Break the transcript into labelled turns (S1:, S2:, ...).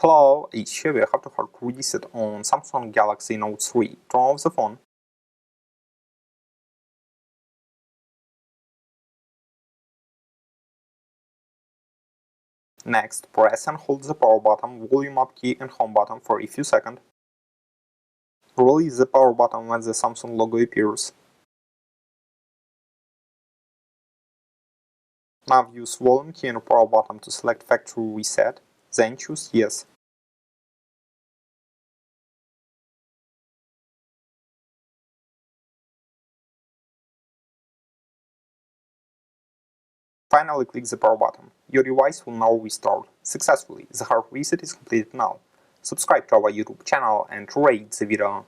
S1: Hello, it's here we have to hard reset on Samsung Galaxy Note 3. Turn off the phone. Next, press and hold the power button, volume up key and home button for a few seconds. Release the power button when the Samsung logo appears. Now use volume key and power button to select factory reset, then choose yes. Finally click the power button. Your device will now restart successfully. The hard reset is completed now. Subscribe to our YouTube channel and rate the video.